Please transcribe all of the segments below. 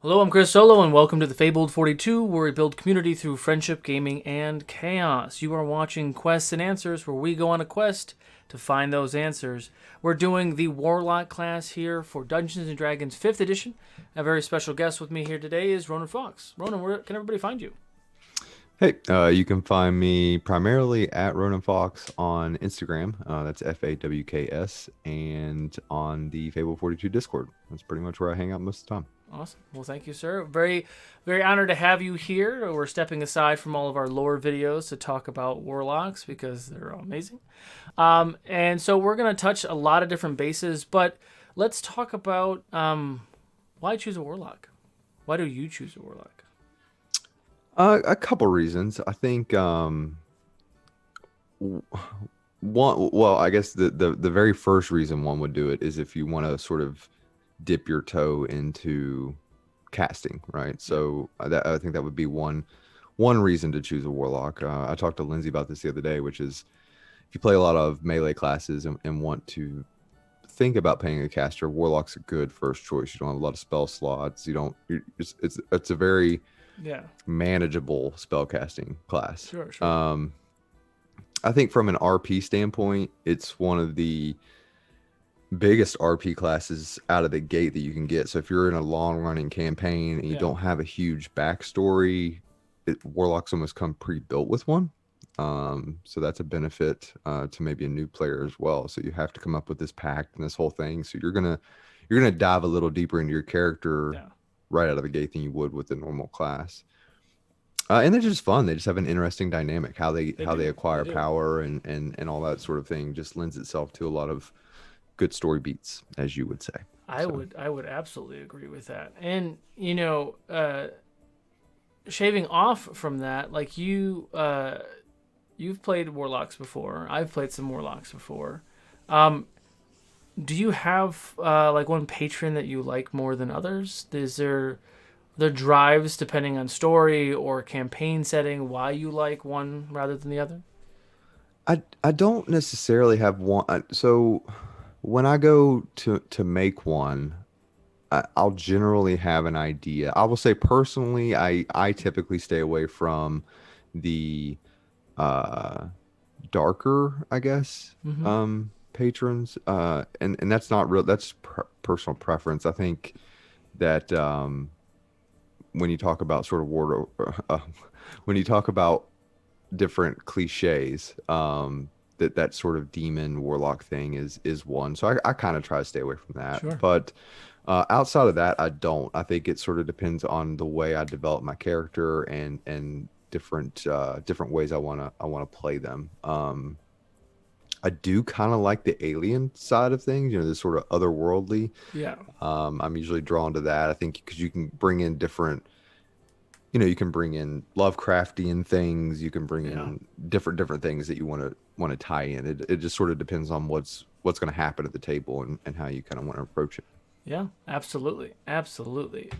Hello, I'm Chris Solo, and welcome to the Fabled 42, where we build community through friendship, gaming, and chaos. You are watching Quests and Answers, where we go on a quest to find those answers. We're doing the Warlock class here for Dungeons & Dragons 5th edition. A very special guest with me here today is Ronin Fawks. Ronin, where can everybody find you? Hey, you can find me primarily at Ronin Fawks on Instagram. That's FAWKS, and on the Fable 42 Discord. That's pretty much where I hang out most of the time. Awesome. Well, thank you, sir. Very, very honored to have you here. We're stepping aside from all of our lore videos to talk about warlocks because they're amazing. And so we're going to touch a lot of different bases, but let's talk about why choose a warlock? Why do you choose a warlock? A couple reasons. I think one. Well, I guess the very first reason one would do it is if you want to sort of dip your toe into casting, right? So I think that would be one reason to choose a warlock. I talked to Lindsay about this the other day, which is if you play a lot of melee classes and want to think about paying a caster, warlock's a good first choice. You don't have a lot of spell slots. You don't. It's a very Yeah, manageable spellcasting class. sure. I think from an RP standpoint, it's one of the biggest RP classes out of the gate that you can get. So if you're in a long running campaign and you Yeah. don't have a huge backstory, warlocks almost come pre-built with one. So that's a benefit to maybe a new player as well. So you have to come up with this pact and this whole thing. So you're gonna dive a little deeper into your character Yeah, right out of the gate than you would with a normal class. And they're just fun. They just have an interesting dynamic. How they they how they do. They acquire do. power and all that sort of thing just lends itself to a lot of good story beats, as you would say. I So would I would absolutely agree with that. And shaving off from that, like you've played warlocks before. I've played some warlocks before. Um, do you have like one patron that you like more than others? Is there drives depending on story or campaign setting why you like one rather than the other? I don't necessarily have one. So when I go to make one, I'll generally have an idea. I will say personally, I typically stay away from the uh darker, I guess, Mm-hmm. patrons. And that's not real. That's personal preference. I think that when you talk about sort of when you talk about different cliches, that sort of demon warlock thing is one. So I kind of try to stay away from that. Sure. But outside of that, I don't. I think it sort of depends on the way I develop my character and different ways I wanna play them. I do kind of like the alien side of things, the sort of otherworldly. Yeah. I'm usually drawn to that. I think because you can bring in you can bring in Lovecraftian things. You can bring Yeah. in different things that you want to tie in. It just sort of depends on what's going to happen at the table and how you kind of want to approach it. Yeah. Absolutely. Absolutely.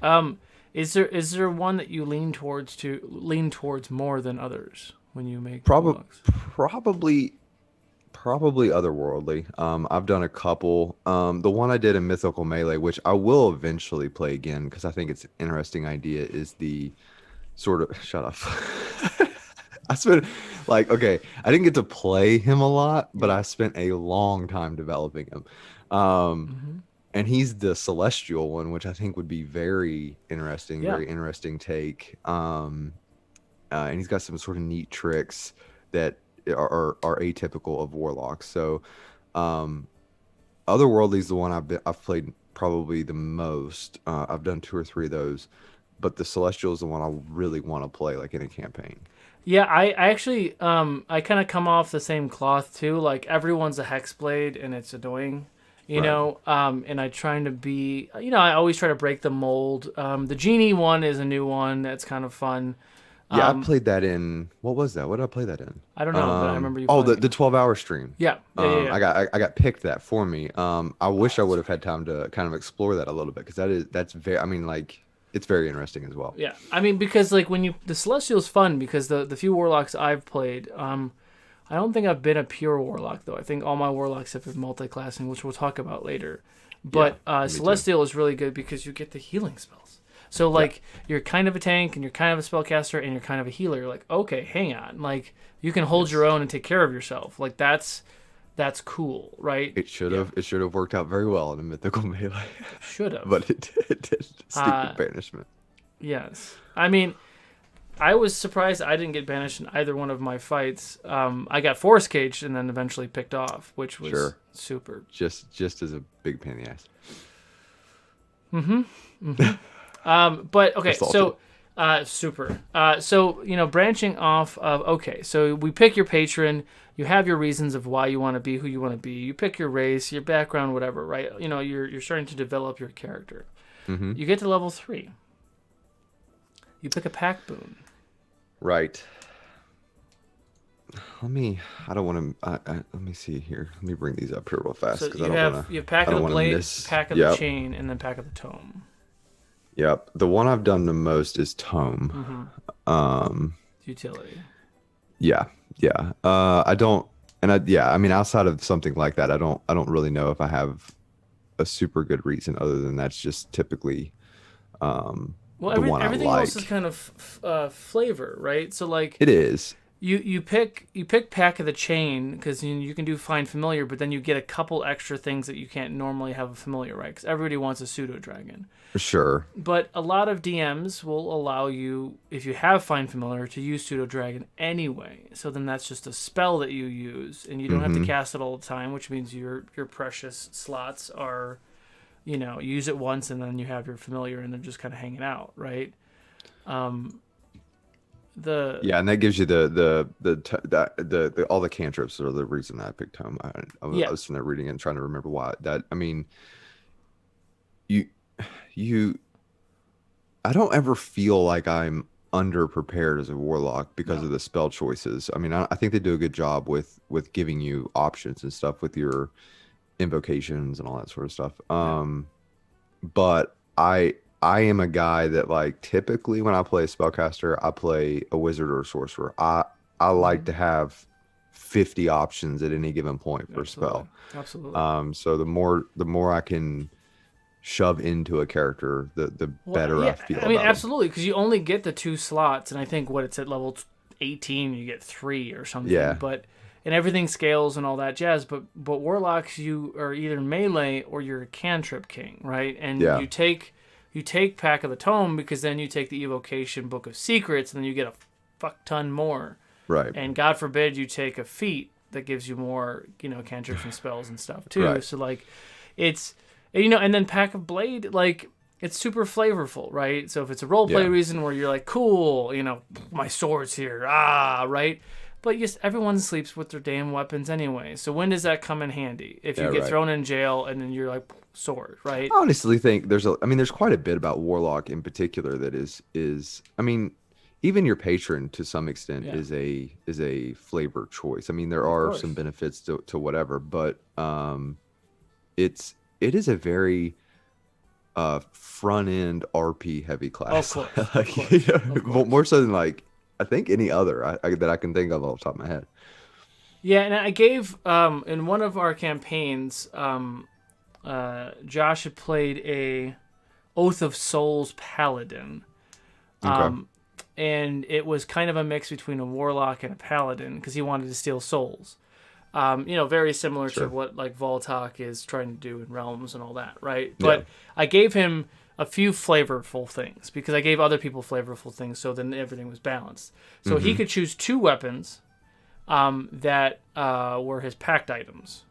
Is there one that you lean towards more than others when you make Probably warlocks? probably probably otherworldly. I've done a couple. The one I did in Mythical Melee, which I will eventually play again because I think it's an interesting idea, is the sort of shut up. I spent like okay, I didn't get to play him a lot, but Yeah. I spent a long time developing him. Um, Mm-hmm. and he's the celestial one, which I think would be Yeah. very interesting take. And he's got some sort of neat tricks that are atypical of warlocks. So, um, Otherworldly is the one I've played probably the most. I've done two or three of those, but the celestial is the one I really want to play like in a campaign. Yeah, I actually I kind of come off the same cloth too. Like everyone's a hexblade and it's annoying, Right. and I trying to be, I always try to break the mold. The genie one is a new one that's kind of fun. Yeah, I Um, played that in what was that? What did I play that in? I don't know, but I remember you Oh, playing the it. 12-hour stream. Yeah, yeah, yeah, yeah. I got picked that for me. I Oh, wish I that's would have right. had time to kind of explore that a little bit because that's very. I mean, like it's very interesting as well. Yeah, I mean because like when the celestial's fun because the few warlocks I've played, I don't think I've been a pure warlock though. I think all my warlocks have been multi-classing, which we'll talk about later. Yeah, But me too. celestial is really good because you get the healing spells. So like you're kind of a tank and you're kind of a spellcaster and you're kind of a healer. You're like, okay, hang on, like you can hold your own and take care of yourself. Like that's cool, right? It should have worked out very well in a mythical melee, Should have. but it did. Stupid banishment. Yes, I mean, I was surprised I didn't get banished in either one of my fights. I got force caged and then eventually picked off, which was super. Just as a big pain in the ass. But okay, so super. So branching off of so we pick your patron. You have your reasons of why you want to be who you want to be. You pick your race, your background, whatever, right? You're starting to develop your character. Mm-hmm. You get to level 3. You pick a pack boon. Right. Let me see here. Let me bring these up here real fast. So you have pack of the blade, pack of the chain, and then pack of the tome. Yep. The one I've done the most is tome. Mm-hmm. Utility. Yeah. I mean, outside of something like that, I don't really know if I have a super good reason other than that's just typically everything else is kind of flavor, right? So like it is. You pick pack of the chain because you can do find familiar, but then you get a couple extra things that you can't normally have a familiar, right? Because everybody wants a pseudo dragon. For sure. But a lot of DMs will allow you, if you have find familiar, to use pseudo dragon anyway. So then that's just a spell that you use, and you don't have to cast it all the time, which means your precious slots are, use it once and then you have your familiar and they're just kind of hanging out, right? And that gives you the all the cantrips are the reason I picked home. I was sitting there reading it and trying to remember why. That I mean, I don't ever feel like I'm underprepared as a warlock because of the spell choices. I mean, I think they do a good job with giving you options and stuff with your invocations and all that sort of stuff. But I am a guy that like typically when I play a spellcaster, I play a wizard or a sorcerer. I like to have 50 options at any given point for a spell. Absolutely. So the more I can shove into a character, the better I feel. I mean, absolutely, because you only get the 2 slots, and I think it's at level 18, you get 3 or something. Yeah. And everything scales and all that jazz. But warlocks, you are either melee or you're a cantrip king, right? And you take Pack of the Tome because then you take the Evocation Book of Secrets and then you get a fuck ton more. Right. And God forbid you take a feat that gives you more, cantrips and spells and stuff too. Right. So like, it's and then Pack of Blade, like it's super flavorful, right? So if it's a roleplay reason where you're like, cool, my sword's here, right? But yes, everyone sleeps with their damn weapons anyway. So when does that come in handy? If you get thrown in jail and then you're like, sword, right? I honestly think there's quite a bit about Warlock in particular that is I mean, even your patron to some extent is a flavor choice. I mean, there are some benefits to whatever, but it is a very front end RP heavy class. Of course. More so than like I think any other that I can think of off the top of my head. Yeah, and I gave in one of our campaigns, Josh had played a Oath of Souls paladin, and it was kind of a mix between a warlock and a paladin because he wanted to steal souls. Very similar to what like Voltok is trying to do in Realms and all that, right? But I gave him a few flavorful things because I gave other people flavorful things, so then everything was balanced. So he could choose 2 weapons that were his packed items.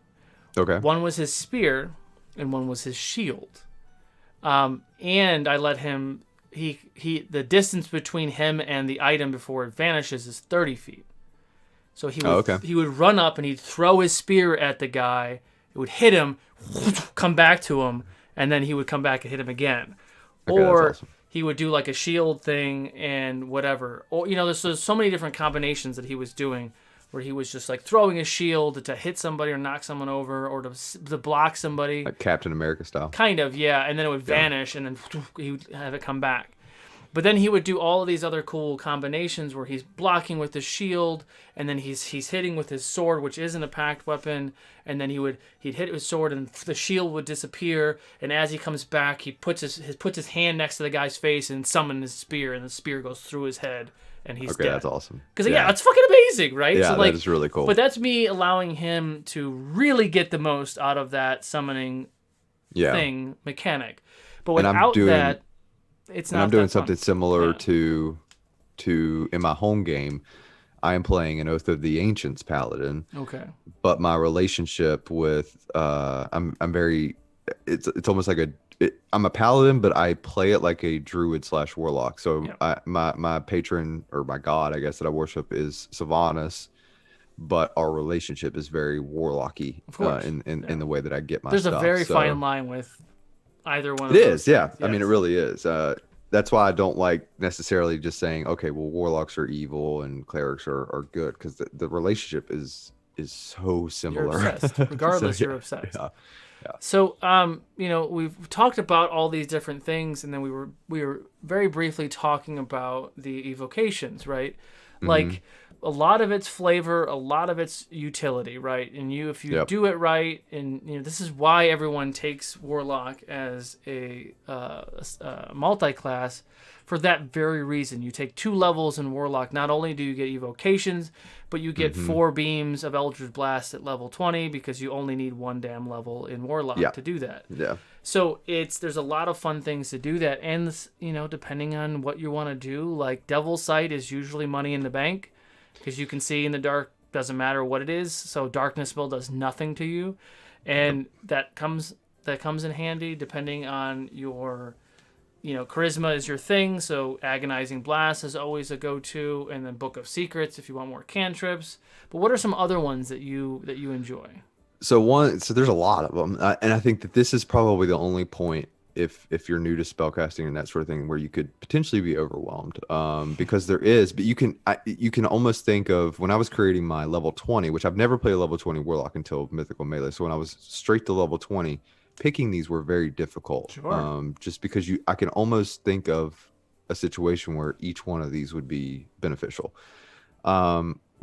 Okay. One was his spear, and one was his shield. And I let him. The distance between him and the item before it vanishes is 30 feet. So he would run up and he'd throw his spear at the guy. It would hit him, come back to him, and then he would come back and hit him again. Okay, or that's awesome. He would do like a shield thing and whatever. Or there's so many different combinations that he was doing where he was just like throwing a shield to hit somebody or knock someone over or to block somebody. Like Captain America style. Kind of, yeah. And then it would vanish and then he would have it come back. But then he would do all of these other cool combinations where he's blocking with his shield, and then he's hitting with his sword, which isn't a packed weapon, and then he'd hit his sword, and the shield would disappear. And as he comes back, he puts his hand next to the guy's face and summons his spear, and the spear goes through his head, and he's dead. That's awesome. Because it's fucking amazing, right? Yeah, so, like, that is really cool. But that's me allowing him to really get the most out of that summoning thing mechanic. But without that, it's not. I'm doing something similar to in my home game. I am playing an Oath of the Ancients paladin. Okay. But my relationship with I'm very it's almost like I'm a paladin, but I play it like a druid / warlock. So my patron, or my god, I guess, that I worship is Sylvanas, but our relationship is very warlocky in the way that I get my stuff. There's a very fine line with either one of those. It is, yeah. Yes. I mean, it really is. That's why I don't like necessarily just saying, okay, well, warlocks are evil and clerics are good, because the relationship is so similar. You're obsessed. Regardless, you're obsessed. Yeah. So, we've talked about all these different things, and then we were very briefly talking about the evocations, right? Mm-hmm. Like, a lot of it's flavor, a lot of it's utility, right? And if you do it right, and this is why everyone takes Warlock as a multi-class, for that very reason. You take 2 levels in Warlock. Not only do you get evocations, but you get 4 beams of Eldritch Blast at level 20, because you only need 1 damn level in Warlock to do that. Yeah. So there's a lot of fun things to do that, and depending on what you want to do, like Devil's Sight is usually money in the bank, because you can see in the dark, doesn't matter what it is. So Darkness Spell does nothing to you, and that comes in handy depending on your, Charisma is your thing. So Agonizing Blast is always a go-to, and then Book of Secrets if you want more cantrips. But what are some other ones that you enjoy? So there's a lot of them, and I think that this is probably the only point, if you're new to spellcasting and that sort of thing, where you could potentially be overwhelmed, because there is, but you can almost think of, when I was creating my level 20, which I've never played a level 20 Warlock until Mythical Melee. So when I was straight to level 20, picking these were very difficult. Sure. Just because I can almost think of a situation where each one of these would be beneficial.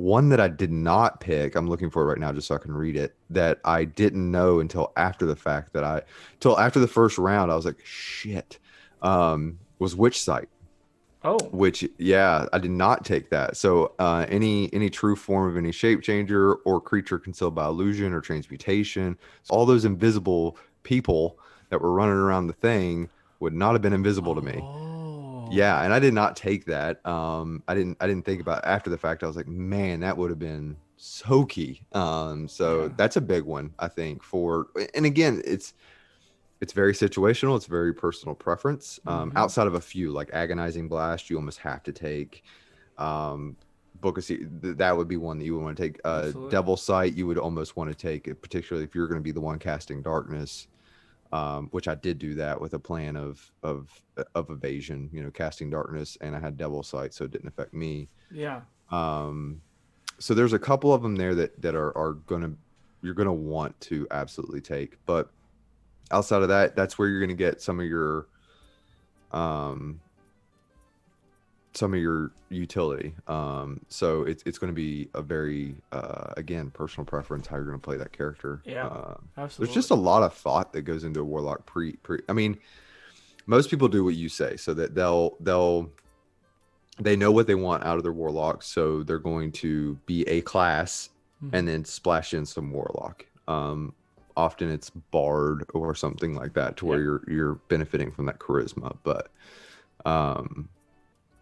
One that I did not pick, I'm looking for it right now just so I can read it, that I didn't know until after the fact, till after the first round, I was like, shit, was Witch Sight. Oh. Which, I did not take that. So any true form of any shape changer or creature concealed by illusion or transmutation, all those invisible people that were running around the thing would not have been invisible to me. Yeah, and I did not take that. I didn't think about it after the fact. I was like, man, that would have been so key. That's a big one, I think, and again, it's very situational. It's very personal preference. Outside of a few, like Agonizing Blast, you almost have to take. Book of that would be one that you would want to take. Devil's Sight, you would almost want to take, particularly if you're going to be the one casting darkness. Which I did do that with a plan of evasion, casting darkness, and I had Devil's Sight, so it didn't affect me. Yeah. So there's a couple of them there that you're gonna want to absolutely take, but outside of that, that's where you're gonna get some of your utility. So it's going to be a very again, personal preference how you're going to play that character. Absolutely. There's just a lot of thought that goes into a warlock. I mean, most people do what you say, so that they know what they want out of their warlock, so they're going to be a class and then splash in some warlock. Often it's bard or something like that, to where you're benefiting from that charisma, but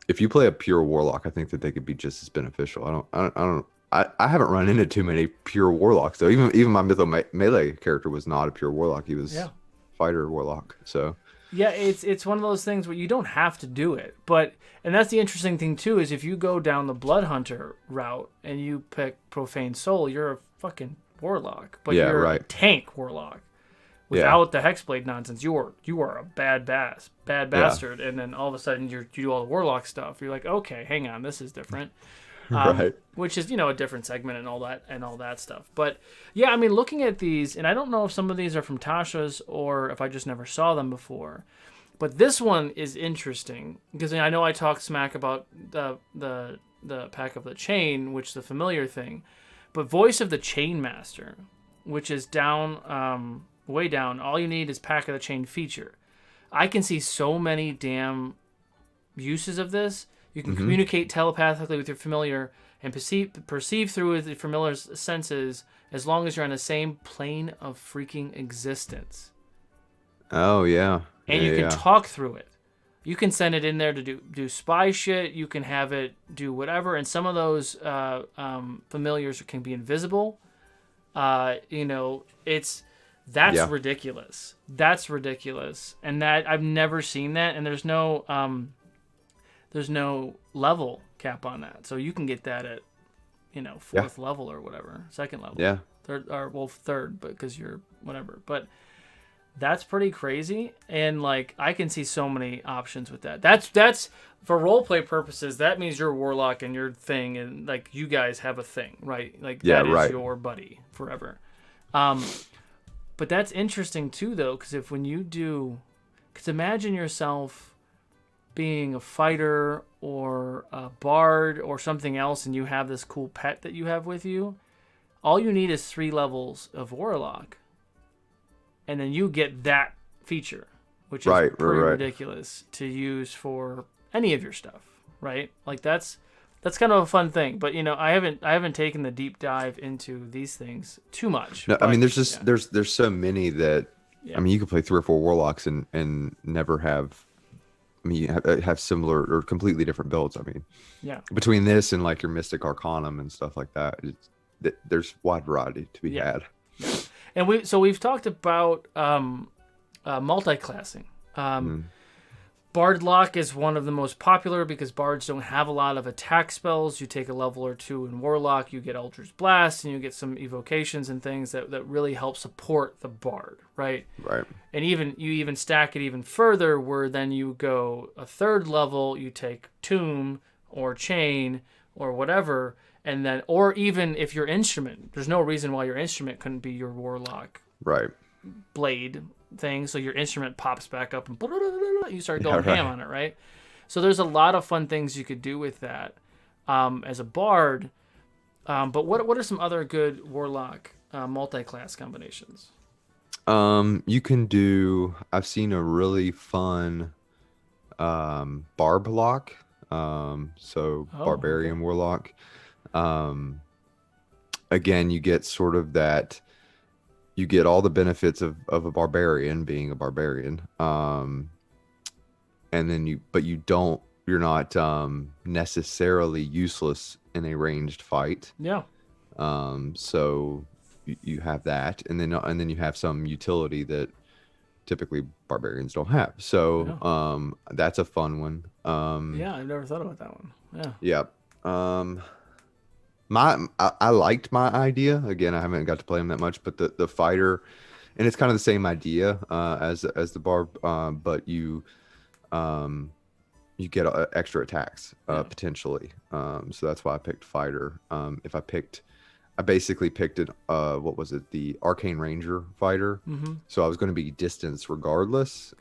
if you play a pure warlock, I think that they could be just as beneficial. I haven't run into too many pure warlocks though. Even my Mythical Melee character was not a pure warlock. He was fighter warlock. So it's one of those things where you don't have to do it, and that's the interesting thing too, is if you go down the Blood Hunter route and you pick Profane Soul, you're a fucking warlock, but you're a tank warlock. Without the Hexblade nonsense, you are a bad bastard, and then all of a sudden you do all the warlock stuff. You're like, okay, hang on, this is different, which is a different segment and all that stuff. But yeah, I mean, looking at these, and I don't know if some of these are from Tasha's or if I just never saw them before, But this one is interesting because I know I talked smack about the Pack of the Chain, which is the familiar thing, but Voice of the Chain Master, which is down, way down. All you need is Pack of the Chain feature. I can see so many damn uses of this. You can communicate telepathically with your familiar and perceive through the familiar's senses as long as you're on the same plane of freaking existence. Oh yeah. And you can talk through it. You can send it in there to do spy shit. You can have it do whatever. And some of those familiars can be invisible. That's ridiculous. That's ridiculous. And that I've never seen that. And there's no level cap on that. So you can get that at, fourth level or whatever, second level. Yeah. Third, but because you're whatever. But that's pretty crazy, and like I can see so many options with that. That's for roleplay purposes. That means you're a warlock and your thing, and like you guys have a thing, right? Like that is your buddy forever. But that's interesting too, though, because because imagine yourself being a fighter or a bard or something else, and you have this cool pet that you have with you. All you need is 3 levels of warlock. And then you get that feature, which is pretty ridiculous to use for any of your stuff, right? Like that's kind of a fun thing. But I haven't taken the deep dive into these things too much. No, I mean there's so many that I mean you could play 3 or 4 warlocks and never have. I mean, you have similar or completely different builds. I mean, between this and like your Mystic Arcanum and stuff like that, there's wide variety to be had. Yeah. And we've talked about multi-classing. Bard Lock is one of the most popular because bards don't have a lot of attack spells. You take a level or 2 in Warlock, you get Eldritch Blast, and you get some evocations and things that really help support the bard, right? Right. And you stack it even further, where then you go a 3rd level, you take Tomb or Chain or whatever. And then, or even if your instrument, there's no reason why your instrument couldn't be your warlock blade thing. So your instrument pops back up and you start going ham on it, right? So there's a lot of fun things you could do with that as a bard. But what are some other good warlock multi-class combinations? You can do. I've seen a really fun barb lock. Barbarian warlock. Again, you get sort of that, you get all the benefits of a barbarian being a barbarian. And then you're not necessarily useless in a ranged fight. Yeah. So you have that, and then you have some utility that typically barbarians don't have. So that's a fun one. I've never thought about that one. Yeah. I liked my idea. Again, I haven't got to play them that much, but the fighter, and it's kind of the same idea as the barb, but you get extra attacks potentially. So that's why I picked fighter. I basically picked it. What was it? The Arcane Ranger fighter. Mm-hmm. So I was going to be distance regardless.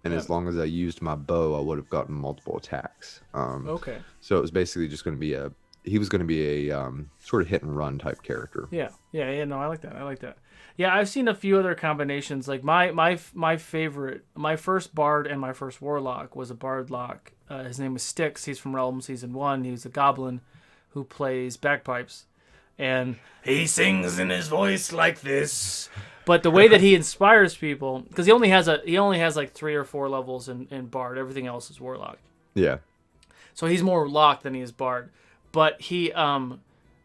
As long as I used my bow, I would have gotten multiple attacks. So it was basically just going to be he was going to be a sort of hit and run type character. No, I like that. Yeah, I've seen a few other combinations. Like my favorite, my first bard and my first warlock was a bard lock. His name was Styx. He's from Realm Season 1. He was a goblin who plays bagpipes. And he sings in his voice like this. But the way that he inspires people, because he only has like 3 or 4 levels in bard. Everything else is warlock. Yeah. So he's more lock than he is bard. But he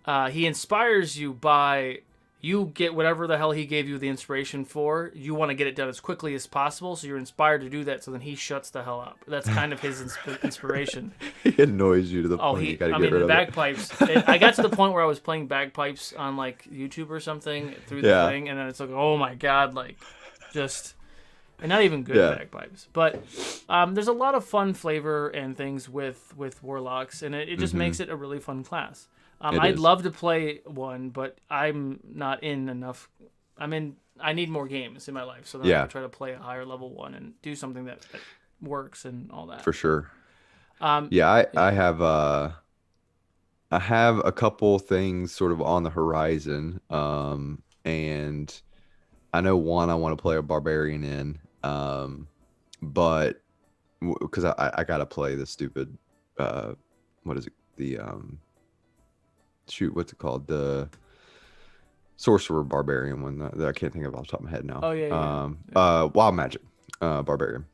inspires you by, you get whatever the hell he gave you the inspiration for. You want to get it done as quickly as possible, so you're inspired to do that. So then he shuts the hell up. That's kind of his inspiration. He annoys you to the point you got to get rid of bagpipes. I got to the point where I was playing bagpipes on like YouTube or something through the thing, and then it's like, oh my god, like just. And not even good bagpipes. But there's a lot of fun flavor and things with warlocks, and it just makes it a really fun class. I'd love to play one, but I'm not in enough I need more games in my life, so then I can try to play a higher level one and do something that works and all that. For sure. Um, I have a couple things sort of on the horizon. And I know one I want to play a barbarian in. But because I gotta play the stupid what is it? The shoot, what's it called? The sorcerer barbarian one that I can't think of off the top of my head now. Oh yeah. Wild magic barbarian.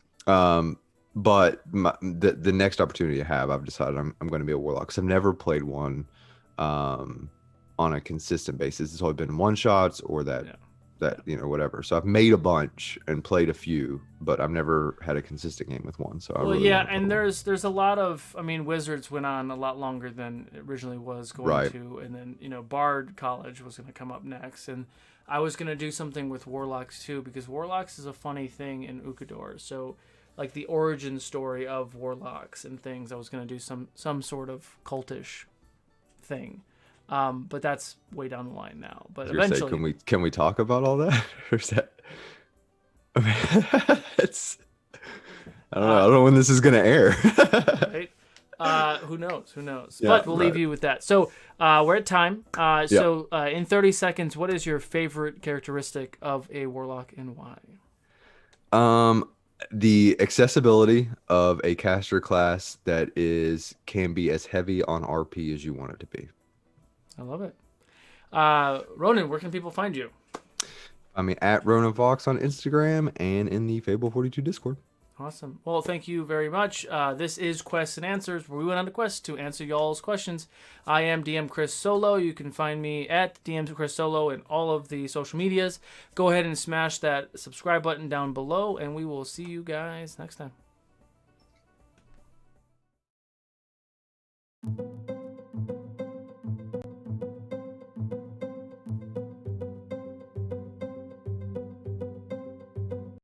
But the next opportunity I have, I've decided I'm going to be a warlock because I've never played one on a consistent basis. It's always been one shots or that whatever. So I've made a bunch and played a few, but I've never had a consistent game with one. So I really want to play one. there's a lot of, Wizards went on a lot longer than it originally was going to, and then Bard College was going to come up next, and I was going to do something with Warlocks too, because Warlocks is a funny thing in Ukador. So like the origin story of Warlocks and things, I was going to do some sort of cultish thing. But that's way down the line now. But eventually, can we talk about all that? Or is that? I mean, it's. I don't know. I don't know when this is gonna air. Right? Who knows? Yeah, but we'll leave you with that. So we're at time. So in 30 seconds, what is your favorite characteristic of a warlock and why? The accessibility of a caster class that can be as heavy on RP as you want it to be. I love it. Ronin, where can people find you? I mean, at Ronin Fawks on Instagram and in the Fable 42 Discord. Awesome. Well, thank you very much. This is Quests and Answers, where we went on a quest to answer y'all's questions. I am DM Chris Solo. You can find me at DM Chris Solo in all of the social medias. Go ahead and smash that subscribe button down below, and we will see you guys next time.